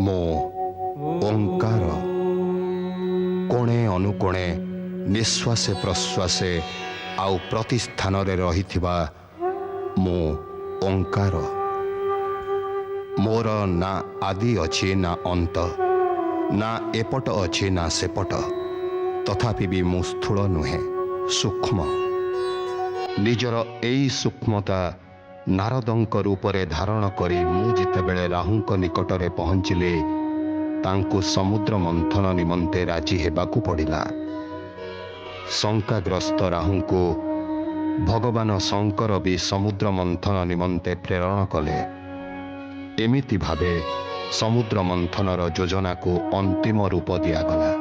मो ओंकार कोणे अनुकोणे निश्वासे प्रश्वासे आउ प्रतिस्थान रे रहिथिबा मो ओंकार मोर ना आदि अछि ना अंत ना एपट अछि ना सेपट तथापि भी मु स्थूल नुहे सूक्ष्म निजर एई सूक्ष्मता नारदंक रूपरे धारण करी मु जेतेबेले राहुंक निकटरे पहुंचिले तांकु समुद्र मंथन निमंते राजी हेबाकू पड़िला। शंकाग्रस्त राहुंकु भगवान शंकर भी समुद्र मंथन निमंते प्रेरण कले। एमिति भावे समुद्र मंथनर योजना को अंतिम रूप दियागला।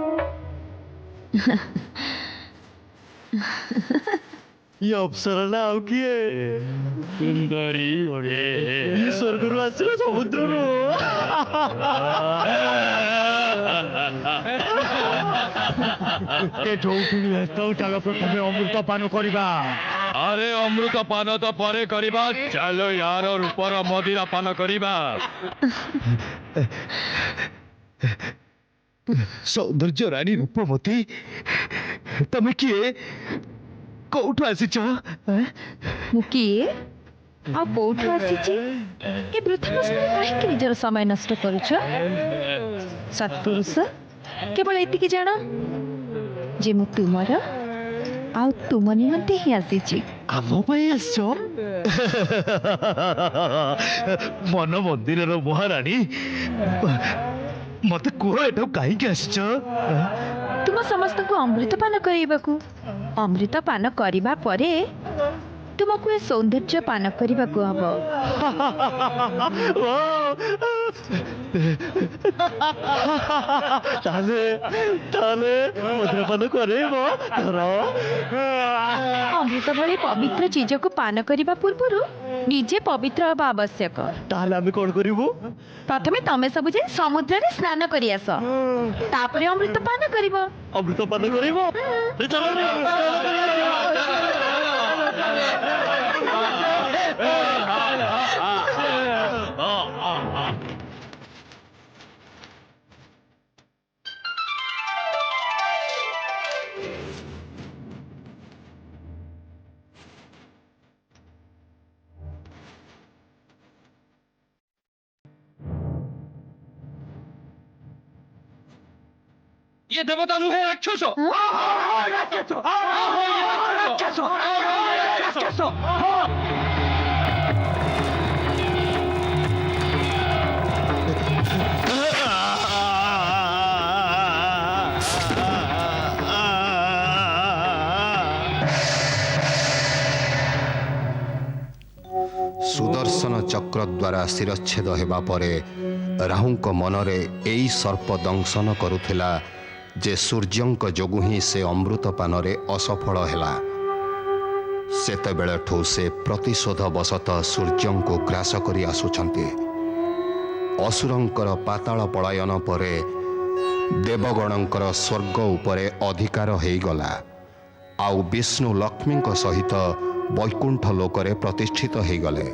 ये अप्सरा ना आउ किए सुंदरी ये स्वर्गरु आसिला समुद्ररु के जोउठिनी हेतौ चलो प्रथमे अमृत पान करिबा। अरे अमृत पान तो परे करिबा, चलो यार ऊपर मदिरा पान करिबा। सौंदर्य रानी रूपमती तमे किए कोठु आसीच मु किए आ कोठु आसीची ए वृथा नष्ट काहे निजर समय नष्ट करूछ। सत्पुरुष केवल एतिकी जान जे मु तुमर आ तुम निमंते ही आसीची। आम पाई आसो मन मंदिर महारानी मत कुह एटा कहीं आसीच। तुम समस्त को अमृत पान करिबाकू अमृत पान करिबा परे तुमको ए सौंदर्य पान करिबाकू हबो। ताले ताले मद्यपान करेबो धर अमृत भली पवित्र चीज को पान करिबा पूर्वरु निजे पवित्र हबा आवश्यक। ताले आमे कोन करिवो? प्रथमे तमे सब जे समुद्र रे स्नान करि आस, तापरे अमृत पान करिवो। अमृत पान करिवो ये देवता नुहे राक्षस सुदर्शन चक्र द्वारा शिरच्छेद हेबा परे राहुंक मनरे एई सर्प दंशन करुथिला जे सूर्यंक जोगु ही से अमृत पानरे असफल हेला। सेतेबेळठू से प्रतिशोध बसत सूर्यंको ग्रास करी आसुछंती। असुरंकर पाताल पलायन परे देवगणंकर स्वर्ग उपरे अधिकार हेइगला। आउ विष्णु लक्ष्मींक सहित वैकुंठ लोकरे प्रतिष्ठित हेइगले।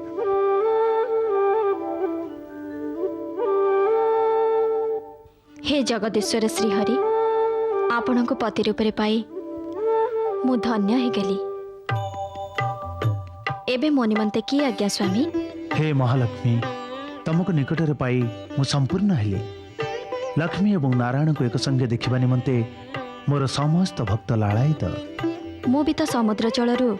हे जगदीश्वर श्रीहरि, आपण को पति रूप पाई मु धन्य हो गली। एबे मो निमंते की आज्ञा स्वामी? हे महालक्ष्मी, तुमको निकटरे पाई मु संपूर्ण हेली। लक्ष्मी एवं नारायण को एक संगे देखा निमंते मोर समस्त भक्त लालायित। मु भी तो समुद्र जलरू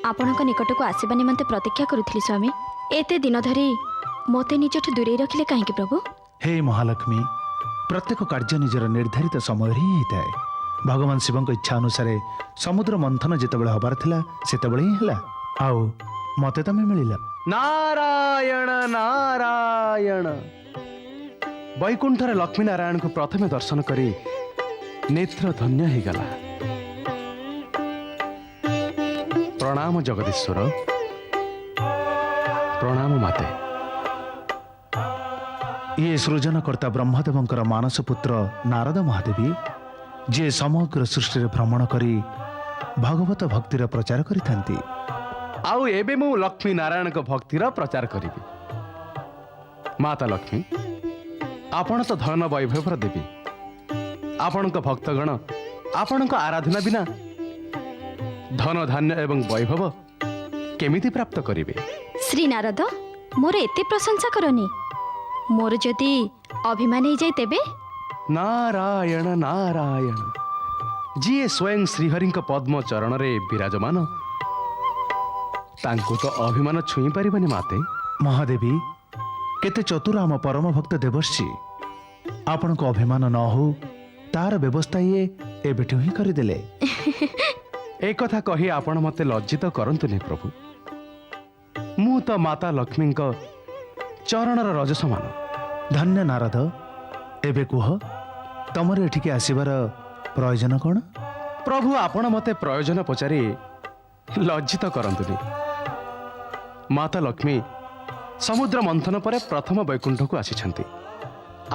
आपण निकट को आसवा निमंते प्रतीक्षा करुथली स्वामी। एते दिन धरी मते निजठु दूरे रखिले काहेकि प्रभु? हे महालक्ष्मी, प्रत्येक कार्य निजर निर्धारित समय ही होता है। भगवान शिव की इच्छा अनुसार समुद्र मंथन जितेबाला हबार थिला सेतेबाला ही हैला। आउ मते तमे मिलिला। नारायण नारायण वैकुंठर लक्ष्मी नारायण को प्रथमे दर्शन करी नेत्र धन्य हो गला। प्रणाम जगदीश्वर, प्रणाम माते। ये सृजनकर्ता ब्रह्मदेवंकर मानस पुत्र नारद महादेवी जे समग्र सृष्टि भ्रमण करी भगवत भक्तिर प्रचार करिथांती। आउ एबे मु लक्ष्मी नारायण को भक्तिर प्रचार करिबी। माता लक्ष्मी ଆପଣ ତ ଧନ ବୈଭବର ଦେବୀ। ଆପଣଙ୍କ ଭକ୍ତଗଣ ଆପଣଙ୍କ ଆରାଧନା ବିନା ଧନ ଧାନ୍ୟ ଏବଂ ବୈଭବ କେମିତି ପ୍ରାପ୍ତ କରିବେ? ଶ୍ରୀ ନାରଦ, ମୋର ଏତେ ପ୍ରଶଂସା କରନି। ମୋର ଯଦି ଅଭିମାନ ହେଇଯାଏ ତେବେ? ନାରାୟଣ ନାରାୟଣ, ଯିଏ ସ୍ୱୟଂ ଶ୍ରୀହରିଙ୍କ ପଦ୍ମ ଚରଣରେ ବିରାଜମାନ, ତାଙ୍କୁ ତ ଅଭିମାନ ଛୁଇଁ ପାରିବନି ମାତେ। ମହାଦେବୀ, କେତେ ଚତୁର ଆମ ପରମ ଭକ୍ତ ଦେବର୍ଷି। ଆପଣଙ୍କ ଅଭିମାନ ନ ହଉ ତାର ବ୍ୟବସ୍ଥା ଇଏ ଏବେଠୁ ହିଁ କରିଦେଲେ। ଏକଥା କହି ଆପଣ ମୋତେ ଲଜ୍ଜିତ କରନ୍ତୁନି ପ୍ରଭୁ। ମୁଁ ତ ମାତା ଲକ୍ଷ୍ମୀଙ୍କ ଚରଣର ରଜ ସମାନ। ଧନ୍ୟ ନାରଦ, ଏବେ କୁହ ତମର ଏଠିକି ଆସିବାର ପ୍ରয়োଜନ କ'ଣ? ପ୍ରଭୁ, ଆପଣ ମୋତେ ପ୍ରୟୋଜନ ପଚାରି ଲଜ୍ଜିତ କରନ୍ତୁନି। ମାତା ଲକ୍ଷ୍ମୀ ସମୁଦ୍ର ମନ୍ଥନ ପରେ ପ୍ରଥମ ବୈକୁଣ୍ଠକୁ ଆସିଛନ୍ତି।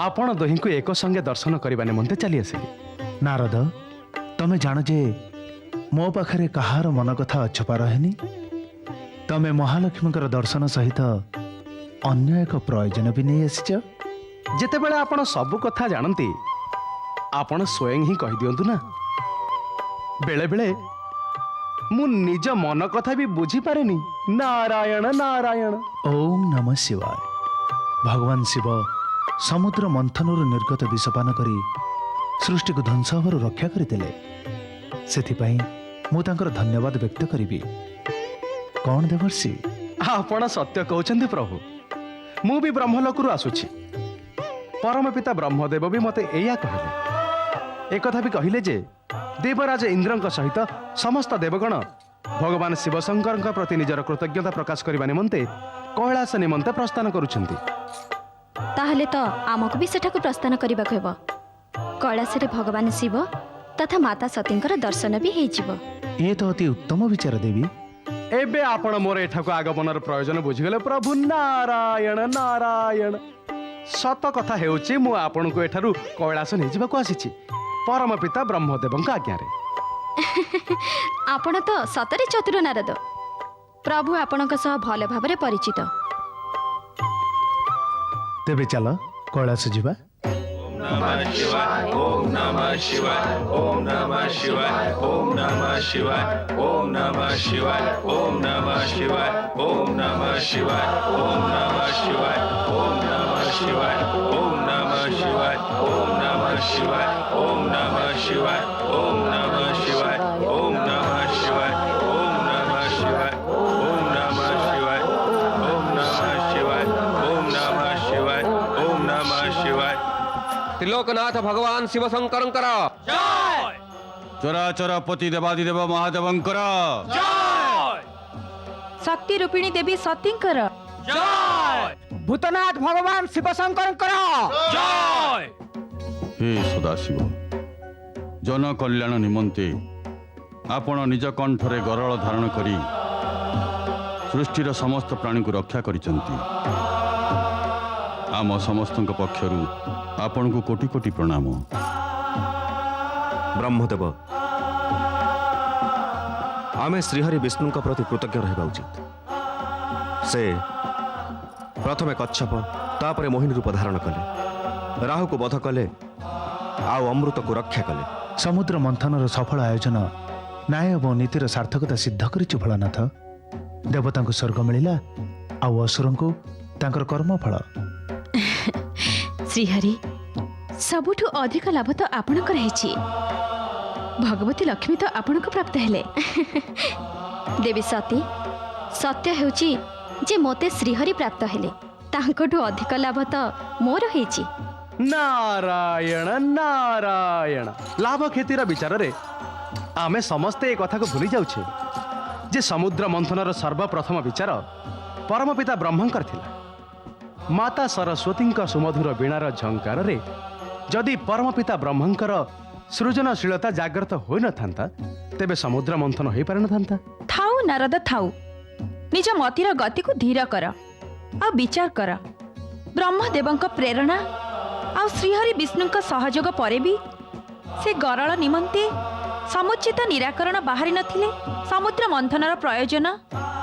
ଆପଣ ଦୁହିଁଙ୍କୁ ଏକ ସଙ୍ଗେ ଦର୍ଶନ କରିବା ନିମନ୍ତେ ଚାଲି ଆସିଲେ। ନାରଦ, ତମେ ଜାଣ ଯେ ମୋ ପାଖରେ କାହାର ମନ କଥା ଅଛପା ରହେନି। ତମେ ମହାଲକ୍ଷ୍ମୀଙ୍କର ଦର୍ଶନ ସହିତ ଅନ୍ୟ ଏକ ପ୍ରୟୋଜନ ବି ନେଇ ଆସିଛ। ଯେତେବେଳେ ଆପଣ ସବୁ କଥା ଜାଣନ୍ତି, ଆପଣ ସ୍ୱୟଂ ହିଁ କହିଦିଅନ୍ତୁ ନା। ବେଳେବେଳେ ମୁଁ ନିଜ ମନ କଥା ବି ବୁଝିପାରେନି। ନାରାୟଣ ନାରାୟଣ। ଓಂ ନମ ଶିବାୟ। ଭଗବାନ ଶିବ ସମୁଦ୍ର ମନ୍ଥନରୁ ନିର୍ଗତ ବିଷପାନ କରି ସୃଷ୍ଟିକୁ ଧ୍ୱଂସ ହେବାରୁ ରକ୍ଷା କରିଦେଲେ। ସେଥିପାଇଁ ମୁଁ ତାଙ୍କର ଧନ୍ୟବାଦ ବ୍ୟକ୍ତ କରିବି। କ'ଣ ଦେବର୍ଷି? ଆପଣ ସତ୍ୟ କହୁଛନ୍ତି ପ୍ରଭୁ। ମୁଁ ବି ବ୍ରହ୍ମଲୋକରୁ ଆସୁଛି। ପରମ ପିତା ବ୍ରହ୍ମଦେବ ବି ମୋତେ ଏଇଆ କହିଲେ। ଏକଥା ବି କହିଲେ ଯେ ଦେବରାଜ ଇନ୍ଦ୍ରଙ୍କ ସହିତ ସମସ୍ତ ଦେବଗଣ ଭଗବାନ ଶିବଶଙ୍କରଙ୍କ ପ୍ରତି ନିଜର କୃତଜ୍ଞତା ପ୍ରକାଶ କରିବା ନିମନ୍ତେ କୈଳାସ ନିମନ୍ତେ ପ୍ରସ୍ଥାନ କରୁଛନ୍ତି। ତାହେଲେ ତ ଆମକୁ ବି ସେଠାକୁ ପ୍ରସ୍ଥାନ କରିବାକୁ ହେବ। କୈଳାସରେ ଭଗବାନ ଶିବ ତଥା ମାତା ସତୀଙ୍କର ଦର୍ଶନ ବି ହେଇଯିବ। ଏ ତ ଅତି ଉତ୍ତମ ବିଚାର ଦେବୀ। ଏବେ ଆପଣ ମୋର ଏଠାକୁ ଆଗମନର ପ୍ରୟୋଜନ ବୁଝିଗଲେ ପ୍ରଭୁ। ନାରାୟଣ ନାରାୟଣ। ସତ କଥା ହେଉଛି ମୁଁ ଆପଣଙ୍କୁ ଏଠାରୁ କୈଳାସ ନେଇଯିବାକୁ ଆସିଛି ପରମ ପିତା ବ୍ରହ୍ମଦେବଙ୍କ ଆଜ୍ଞାରେ। ଆପଣ ତ ସତରେ ଚତୁର ନାରଦ। ପ୍ରଭୁ ଆପଣଙ୍କ ସହ ଭଲ ଭାବରେ ପରିଚିତ। ତେବେ ଚାଲ କୈଳାସ ଯିବା। त्रिलोकनाथ भगवान शिव शंकरंकर ଚରାଚର ପତି ଦେବାଦିଦେବ ମହାଦେବଙ୍କର ଶକ୍ତି ରୂପିଣୀ ଦେବୀ ସତୀଙ୍କର भूतनाथ भगवान शिव शंकरंकर ହେ ସଦାଶିବ, ଜନ କଲ୍ୟାଣ ନିମନ୍ତେ ଆପଣ ନିଜ କଣ୍ଠରେ ଗରଳ ଧାରଣ କରି ସୃଷ୍ଟିର ସମସ୍ତ ପ୍ରାଣୀଙ୍କୁ ରକ୍ଷା କରିଛନ୍ତି। ଆମ ସମସ୍ତଙ୍କ ପକ୍ଷରୁ ଆପଣଙ୍କୁ କୋଟି କୋଟି ପ୍ରଣାମ। ब्रह्मदेव, आमे श्रीहरि विष्णु प्रति कृतज्ञ रहा उचित। से प्रथमे कच्छप तापरे मोहिनी रूप धारण कले, राहु को बध कले, आउ अमृत को रक्षा कले। ସମୁଦ୍ର ମନ୍ଥନର ସଫଳ ଆୟୋଜନ ନ୍ୟାୟ ଏବଂ ନୀତିର ସାର୍ଥକତା ସିଦ୍ଧ କରିଛି ଭୋଳାନାଥ। ଦେବତାଙ୍କୁ ସ୍ୱର୍ଗ ମିଳିଲା, ଆଉ ଅସୁରଙ୍କୁ ତାଙ୍କର କର୍ମଫଳ। ଶ୍ରୀହରି, ସବୁଠୁ ଅଧିକ ଲାଭ ତ ଆପଣଙ୍କର ହେଇଛି। ଭଗବତୀ ଲକ୍ଷ୍ମୀ ତ ଆପଣଙ୍କୁ ପ୍ରାପ୍ତ ହେଲେ। ଦେବୀ ସତୀ, ସତ୍ୟ ହେଉଛି ଯେ ମୋତେ ଶ୍ରୀହରି ପ୍ରାପ୍ତ ହେଲେ। ତାଙ୍କଠୁ ଅଧିକ ଲାଭ ତ ମୋର ହେଇଛି। ନାରାୟଣ ନାରାୟଣ। ଲାଭ କ୍ଷତିର ବିଚାରରେ ଆମେ ସମସ୍ତେ ଏ କଥାକୁ ଭୁଲି ଯାଉଛେ ଯେ ସମୁଦ୍ର ମନ୍ଥନର ସର୍ବପ୍ରଥମ ବିଚାର ପରମ ପିତା ବ୍ରହ୍ମଙ୍କର ଥିଲା। ମାତା ସରସ୍ୱତୀଙ୍କ ସୁମଧୁର ବୀଣାର ଝଙ୍କାରରେ ଯଦି ପରମ ପିତା ବ୍ରହ୍ମଙ୍କର ସୃଜନଶୀଳତା ଜାଗ୍ରତ ହୋଇନଥାନ୍ତା, ତେବେ ସମୁଦ୍ର ମନ୍ଥନ ହୋଇପାରିନଥାନ୍ତା। ଥାଉ ନାରଦ ଥାଉ, ନିଜ ମତିର ଗତିକୁ ଧୀର କର ଆଉ ବିଚାର କର। ବ୍ରହ୍ମଦେବଙ୍କ ପ୍ରେରଣା ଆଉ ଶ୍ରୀହରି ବିଷ୍ଣୁଙ୍କ ସହଯୋଗ ପରେ ବି ସେ ଗରଳ ନିମନ୍ତେ ସମୁଚିତ ନିରାକରଣ ବାହାରି ନଥିଲେ ସମୁଦ୍ର ମନ୍ଥନର ପ୍ରୟୋଜନ,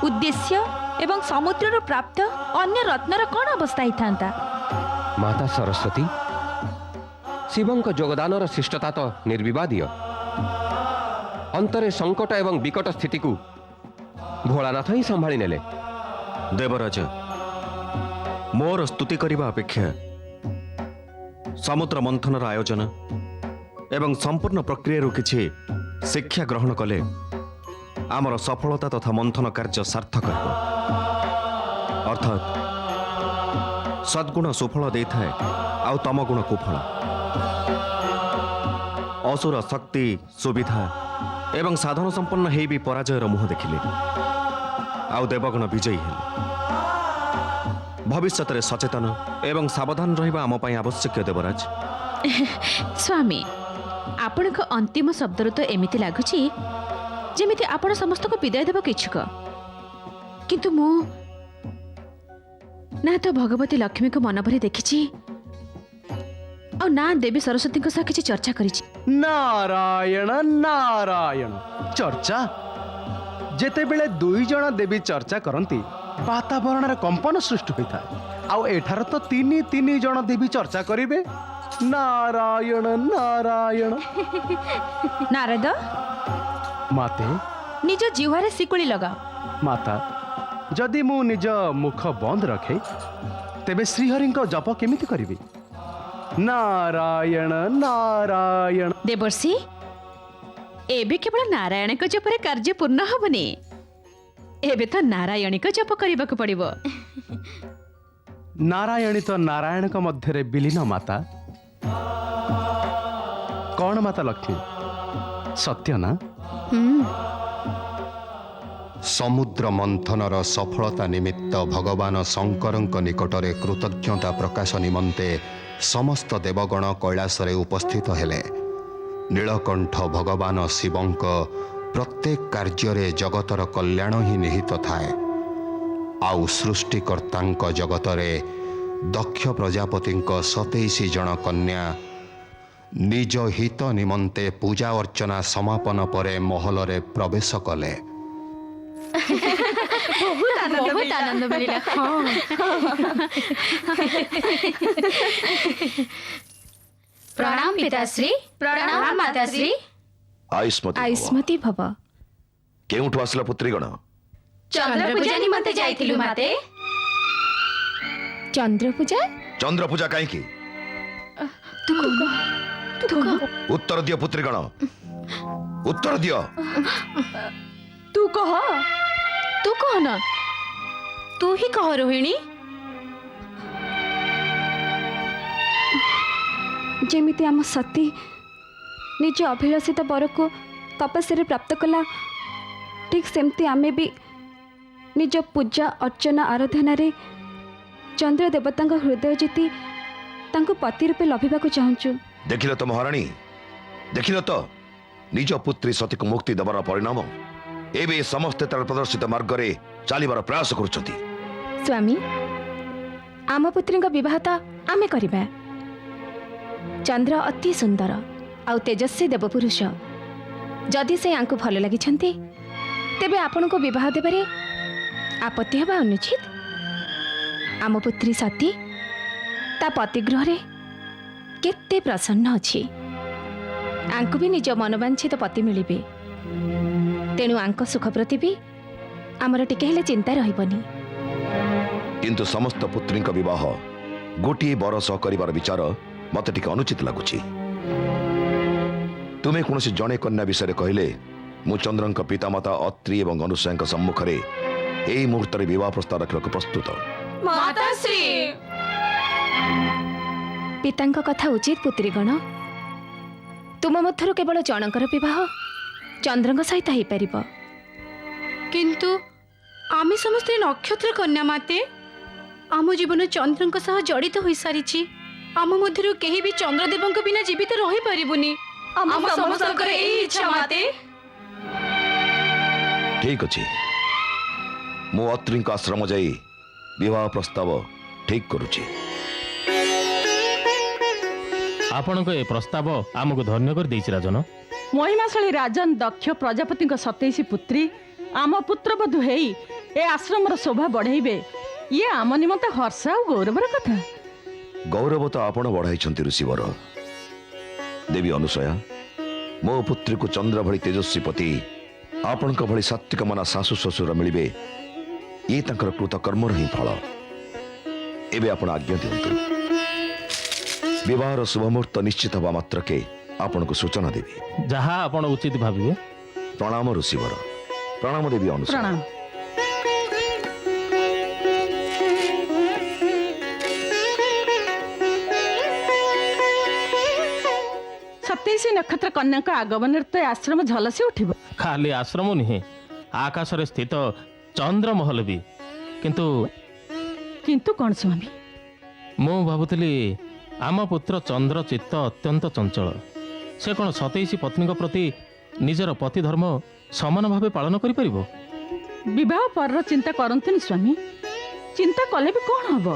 ଉଦ୍ଦେଶ୍ୟ ଏବଂ ସମୁଦ୍ରରୁ ପ୍ରାପ୍ତ ଅନ୍ୟ ରତ୍ନର କ'ଣ ଅବସ୍ଥା ହେଇଥାନ୍ତା? माता सरस्वती शिवଙ୍କ योगदानर शिष्टता तो निर्विवादीय। अंतरे संकट एवं विकट स्थिति को भोलानाथ ही संभाली नेले। देवराज मोर स्तुति करने अपेक्षा समुद्र मंथनर आयोजन एवं संपूर्ण प्रक्रिया किछि शिक्षा ग्रहण कले आमर सफलता तथा मंथन कार्य सार्थक हो। अर्थात सद्गुण सुफल दे थाए आउ तमगुण कुफल। असुर शक्ति सुविधा एवं साधन संपन्न हे भी पराजयर मुह देखिले आउ देवगण विजयी हेले। भविष्य सचेतन एवं सावधान रहिबा आम पई आवश्यक देवराज। स्वामी आपणक अंतिम शब्दरु तो एमिति लागुची जेमिति आपण समस्त को विदाय देबा इच्छुक, किंतु मो ना तो भगवती लक्ष्मी को मन भरी देखिछि और ना देवी सरस्वती को सह किछि चर्चा करिछि। नारायण नारायण चर्चा जेते बेले दुई जण देवी चर्चा करती वातावरण रे कंपन सृष्टि होता है। आउ एठार तो तीन तीन जण देवी चर्चा करिवे। नारायण नारायण। नारद माते निज जिह्वारे सिकुड़ी लगा। माता जदि मु निज मुख बंद रखे तेबे श्रीहरिंको जप केमिति करिवि? नारायण नारायण। देवर्षि एबे केवल नारायण को जपरे कार्य पूर्ण हबनी, एबे तो नारायणी को जप करबा को पड़िबो। नारायणी तो नारायण को मध्य रे विलीन माता। कौन माता लक्ष्मी सत्य ना? समुद्र मंथनर सफलता निमित्त भगवान शंकरଙ୍କ निकटरे कृतज्ञता प्रकाश निमंते समस्त देवगण कैलासरे उपस्थित हेले। नीलकंठ भगवान शिवଙ୍କ प्रत्येक कार्य जगतर कल्याण ही निहित थाए। आउ सृष्टिकर्ताଙ୍କ जगतरे दक्ष प्रजापतिଙ୍କ 27 जन कन्या निज हित निमंते पूजा अर्चना समापन परे महलरे प्रवेश कले। बहुत आनंद मिला। प्रणाम पिताश्री। प्रणाम माताश्री। आयुष्मती भव। केउठु आसला पुत्रीगण? चंद्र पूजा निमंते जाइथिलु माते। चंद्र पूजा? चंद्र पूजा काईकी? उत्तर दियो पुत्रीगण, उत्तर दियो। तू कह ना, तू ही कह रोहिणी। जेमिति आम सती निज अभिलाषित वर को तपस्या प्राप्त कला, ठीक सेमती आमे भी निज पूजा अर्चना आराधना रे चंद्र देवता हृदय जीति तांको पति रूपे लभिबा को चाहूचु। देखिल तो महाराणी, देखिल तो निज पुत्री सती को मुक्ति देवार परिणाम एबे समस्ते तार प्रदर्शित मार्ग रे चलिबार प्रयास करुछथि। स्वामी आम पुत्री विवाह तो आमे करिबा। चंद्र अति सुंदर आउ तेजस्वी देवपुरुष। जदि से आंको भल लगी तेबे आपण को विवाह देबारे आपत्ति हेबा अनुचित। आम पुत्री सती ता पतिगृह रे केते प्रसन्न अछि। आंको भी निज मनोवांछित पति मिलिबे। तेणु आंको सुख प्रति भी आमर टिके हेले चिंता रहिबनी। किंतु समस्त पुत्री विवाह गोटे बरस करिबार विचार मते टिके अनुचित लागुछि। तुमे कोनोसी जणे कन्या विषय कहले मु चंद्रंक पितामाता अत्रि एवं अनुसुयांक सम्मुख रे एई मुहूर्त रे विवाह प्रस्ताव रखिବାକୁ प्रस्तुत। माताश्री पितांक कथा उचित पुत्रीगण। तुम मध्यरु केवल जनकर विवाह चंद्रंक सहित हो पारिब। किंतु आमे समस्ते नक्षत्र कन्या माते। आम जीवन चंद्रंक सह जड़ित होई सारिछि। आम मध्यरु केही भी चंद्रदेवंक बिना जीवित रहि परिबुनी। आम समस्तकर एही इच्छा माते। ठीक अछि, मु अत्रिंक आश्रम जाई विवाह प्रस्ताव ठीक करुछि। आपणक ए प्रस्ताव आमको धन्य कर देइछि राजन। महिमाशाली राजन दक्ष प्रजापति 27 पुत्री आम पुत्रवधू हेई ए आश्रमर शोभा बढ़ेबे, ये आम निमंते हर्ष और गौरवर कथा। ଗୌରବ ତ ଆପଣ ବଢ଼ାଇଛନ୍ତି ଋଷିବର। ଦେବୀ ଅନୁସୟା, ମୋ ପୁତ୍ରୀକୁ ଚନ୍ଦ୍ର ଭଳି ତେଜସ୍ୱୀ ପତି, ଆପଣଙ୍କ ଭଳି ସାତ୍ବିକ ମନା ଶାଶୁ ଶ୍ୱଶୁର ମିଳିବେ, ଇଏ ତାଙ୍କର କୃତକର୍ମର ହିଁ ଫଳ। ଏବେ ଆପଣ ଆଜ୍ଞା ଦିଅନ୍ତୁ। ବିବାହର ଶୁଭମୁହୂର୍ତ୍ତ ନିଶ୍ଚିତ ହେବା ମାତ୍ରକେ ଆପଣଙ୍କୁ ସୂଚନା ଦେବି। ଯାହା ଆପଣ ଉଚିତ ଭାବିବେ। ପ୍ରଣାମ ଋଷିବର। ପ୍ରଣାମ ଦେବୀ ଅନୁସୟା। ପ୍ରଣାମ। ସତେଇଶ ନକ୍ଷତ୍ର କନ୍ୟାଙ୍କ ଆଗମନରେ ତ ଏ ଆଶ୍ରମ ଝଲସି ଉଠିବ। ଖାଲି ଆଶ୍ରମ ନୁହେଁ, ଆକାଶରେ ସ୍ଥିତ ଚନ୍ଦ୍ରମହଲ ବି। କିନ୍ତୁ କିନ୍ତୁ କଣ ସ୍ୱାମୀ? ମୁଁ ଭାବୁଥିଲି ଆମ ପୁତ୍ର ଚନ୍ଦ୍ର ଚିତ୍ତ ଅତ୍ୟନ୍ତ ଚଞ୍ଚଳ। ସେ କ'ଣ 27 ପତ୍ନୀଙ୍କ ପ୍ରତି ନିଜର ପତି ଧର୍ମ ସମାନ ଭାବେ ପାଳନ କରିପାରିବ? ବିବାହ ପରର ଚିନ୍ତା କରନ୍ତୁନି ସ୍ୱାମୀ। ଚିନ୍ତା କଲେ ବି କଣ ହବ?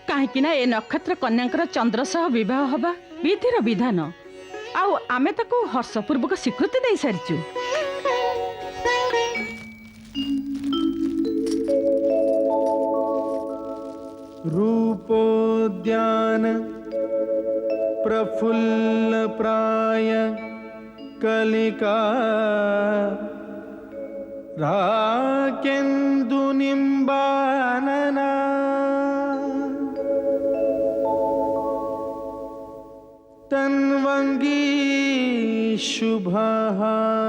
କାହିଁକି ନା ଏ ନକ୍ଷତ୍ର କନ୍ୟାଙ୍କର ଚନ୍ଦ୍ର ସହ ବିବାହ ହବା ବିଧିର ବିଧାନ। ଆଉ ଆମେ ତାକୁ ହର୍ଷପୂର୍ବକ ସ୍ୱୀକୃତି ଦେଇ ସାରିଛୁ। रूपोद्यान प्रफुल्ल प्राय कलिका राकेन्दुनिम्बानना तन्वंगी शुभहासिनी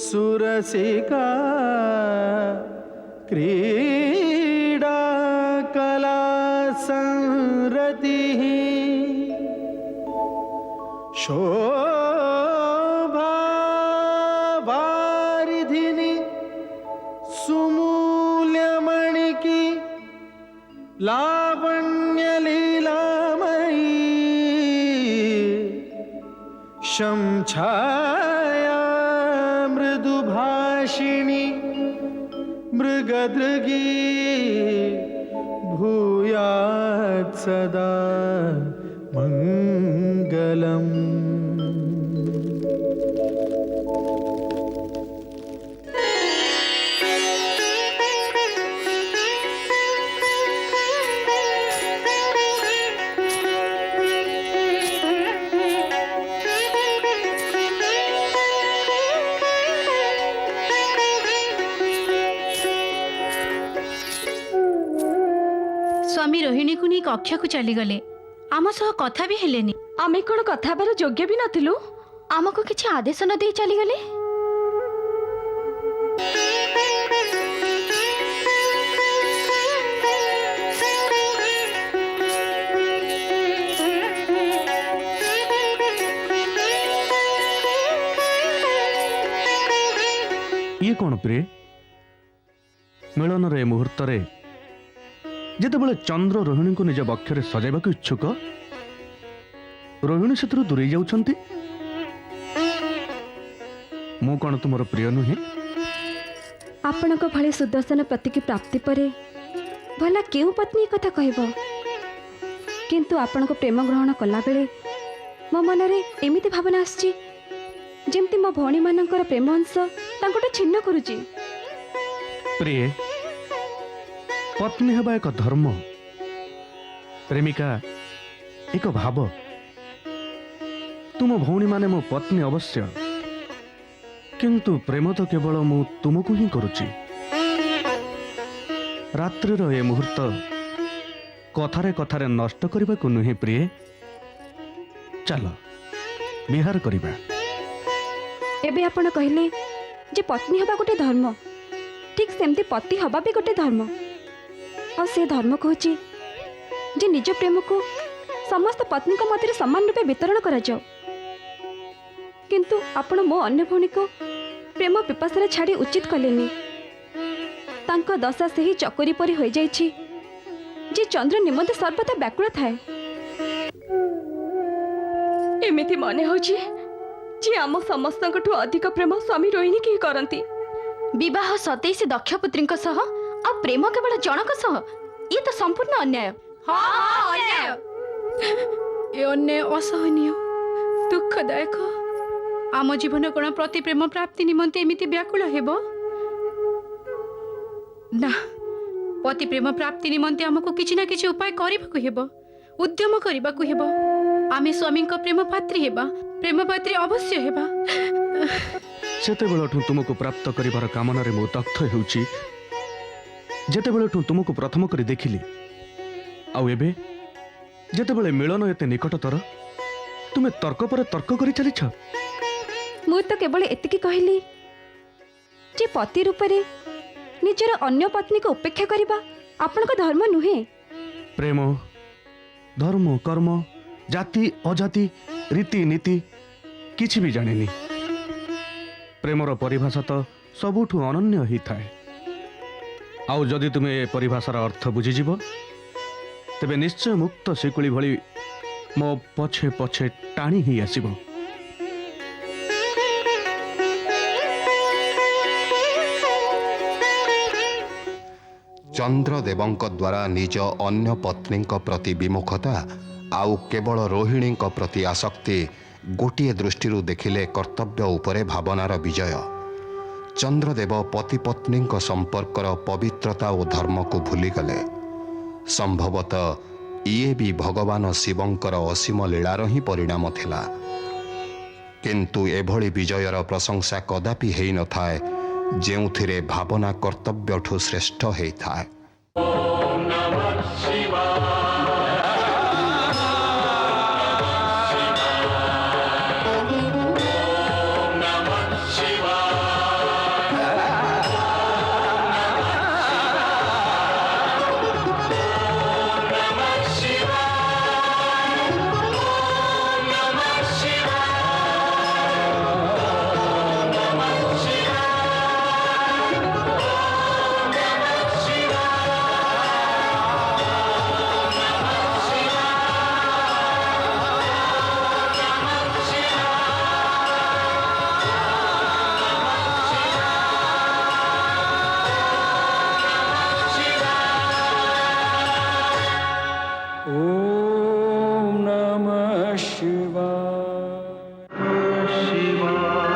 सुरसिका क्रीडा कला संरतिः शोभा वारिधिनी सुमूल्यमणिकी लावण्य लीलामयी शंछाया मृदुभाषिणी मृगदृगी भूयात् सदा मङ्गलम्। ସ୍ୱାମୀ ରୋହିଣୀକୁ ନେଇ କକ୍ଷକୁ ଚାଲିଗଲେ। ଆମ ସହ କଥା ବି ହେଲେନି। ଆମେ କ'ଣ କଥା ହେବାର ଯୋଗ୍ୟ ବି ନଥିଲୁ? ଆମକୁ କିଛି ଆଦେଶ ନ ଦେଇ ଚାଲିଗଲେ। ଇଏ କ'ଣ ପ୍ରିୟ? ମିଳନର ଏ ମୁହୂର୍ତ୍ତରେ ଯେତେବେଳେ ଚନ୍ଦ୍ର ରୋହିଣୀଙ୍କୁ ନିଜ ବକ୍ଷରେ ସଜାଇବାକୁ ଇଚ୍ଛୁକ, ରୋହିଣୀ ସେଥିରୁ ଦୂରେଇ ଯାଉଛନ୍ତି। ମୁଁ କ'ଣ ତୁମର ପ୍ରିୟ ନୁହେଁ? ଆପଣଙ୍କ ଭଳି ସୁଦର୍ଶନ ପତିକି ପ୍ରାପ୍ତି ପରେ ଭଲା କେଉଁ ପତ୍ନୀ କଥା କହିବ? କିନ୍ତୁ ଆପଣଙ୍କ ପ୍ରେମ ଗ୍ରହଣ କଲାବେଳେ ମୋ ମନରେ ଏମିତି ଭାବନା ଆସିଛି ଯେମିତି ମୋ ଭଉଣୀମାନଙ୍କର ପ୍ରେମ ଅଂଶ ତାଙ୍କଠୁ ଛିନ୍ନ କରୁଛି। ପ୍ରିୟ, ପତ୍ନୀ ହେବା ଏକ ଧର୍ମ, ପ୍ରେମିକା ଏକ ଭାବ। ତୁମ ଭଉଣୀମାନେ ମୋ ପତ୍ନୀ ଅବଶ୍ୟ, କିନ୍ତୁ ପ୍ରେମ ତ କେବଳ ମୁଁ ତୁମକୁ ହିଁ କରୁଛି। ରାତ୍ରିର ଏ ମୁହୂର୍ତ୍ତ କଥାରେ କଥାରେ ନଷ୍ଟ କରିବାକୁ ନୁହେଁ ପ୍ରିୟ। ଚାଲ ବିହାର କରିବା। ଏବେ ଆପଣ କହିଲେ ଯେ ପତ୍ନୀ ହେବା ଗୋଟେ ଧର୍ମ, ଠିକ୍ ସେମିତି ପତି ହେବା ବି ଗୋଟେ ଧର୍ମ। ଆଉ ସେ ଧର୍ମ କହୁଛି ଯେ ନିଜ ପ୍ରେମକୁ ସମସ୍ତ ପତ୍ନୀଙ୍କ ମଧ୍ୟରେ ସମାନ ରୂପେ ବିତରଣ କରାଯାଉ। କିନ୍ତୁ ଆପଣ ମୋ ଅନ୍ୟ ଭଉଣୀକୁ ପ୍ରେମ ପିପାସାରେ ଛାଡ଼ି ଉଚିତ କଲେନି। ତାଙ୍କ ଦଶା ସେହି ଚକରି ପରି ହୋଇଯାଇଛି ଯେ ଚନ୍ଦ୍ର ନିମନ୍ତେ ସର୍ବଦା ବ୍ୟାକୁଳ ଥାଏ। ଏମିତି ମନେ ହେଉଛି ଯେ ଆମ ସମସ୍ତଙ୍କଠୁ ଅଧିକ ପ୍ରେମ ସ୍ୱାମୀ ରୋହିଣୀ କି କରନ୍ତି। ବିବାହ 27 ଦକ୍ଷ ପୁତ୍ରୀଙ୍କ ସହ ଆଉ ପ୍ରେମ କେବଳ ଜଣକ ସହ, ଇଏ ତ ସମ୍ପୂର୍ଣ୍ଣ ଅନ୍ୟାୟ। ଏ ଅନ୍ୟାୟ ଅସହନୀୟ, ଦୁଃଖଦାୟକ। ଆମ ଜୀବନ କ'ଣ ପ୍ରତି ପ୍ରେମ ପ୍ରାପ୍ତି ନିମନ୍ତେ ଏମିତି ବ୍ୟାକୁଳ ହେବ? ନା, पति प्रेम प्राप्ति निमंते आमको किछि ना किछि उपाय କରିବାକୁ हेबो उद्यम କରିବାକୁ हेबो आमे स्वामी प्रेम पात्री हेबा प्रेम पात्री अवश्य हेबा सेतेबेलठू तुमको प्राप्त करिवार कामना रे मो दग्ध हेउची जेतेबेलठू तुमको प्रथम करी देखिली आउ एबे जेतेबेले मिलन एते निकटतर तुमे तर्क पर तर्क करी चलिछ ମୁଁ ତ କେବଳ ଏତିକି କହିଲି ଯେ ପତି ରୂପରେ ନିଜର ଅନ୍ୟ ପତ୍ନୀକୁ ଉପେକ୍ଷା କରିବା ଆପଣଙ୍କ ଧର୍ମ ନୁହେଁ। प्रेम धर्म कर्म जाति अजाति रीति नीति किछि भी जानेनी प्रेमर परिभाषा तो सबुठु अनन्य ही थाए आउ जदि तुमे ए परिभाषार अर्थ बुझीजिब तेबे निश्चय मुक्त शिकुली भली मो पछे पछे टाणी ही आसीब। ଚନ୍ଦ୍ରଦେବଙ୍କ ଦ୍ୱାରା ନିଜ ଅନ୍ୟ ପତ୍ନୀଙ୍କ ପ୍ରତି ବିମୁଖତା ଆଉ କେବଳ ରୋହିଣୀଙ୍କ ପ୍ରତି ଆସକ୍ତି ଗୋଟିଏ ଦୃଷ୍ଟିରୁ ଦେଖିଲେ କର୍ତ୍ତବ୍ୟ ଉପରେ ଭାବନାର ବିଜୟ। ଚନ୍ଦ୍ରଦେବ ପତି ପତ୍ନୀଙ୍କ ସମ୍ପର୍କର ପବିତ୍ରତା ଓ ଧର୍ମକୁ ଭୁଲିଗଲେ। ସମ୍ଭବତଃ ଇଏ ବି ଭଗବାନ ଶିବଙ୍କର ଅସୀମ ଲୀଳାର ହିଁ ପରିଣାମ ଥିଲା। କିନ୍ତୁ ଏଭଳି ବିଜୟର ପ୍ରଶଂସା କଦାପି ହେଇନଥାଏ ଯେଉଁଥିରେ ଭାବନା କର୍ତ୍ତବ୍ୟଠୁ ଶ୍ରେଷ୍ଠ ହେଇଥାଏ। ओम नमः शिवाय शिवाय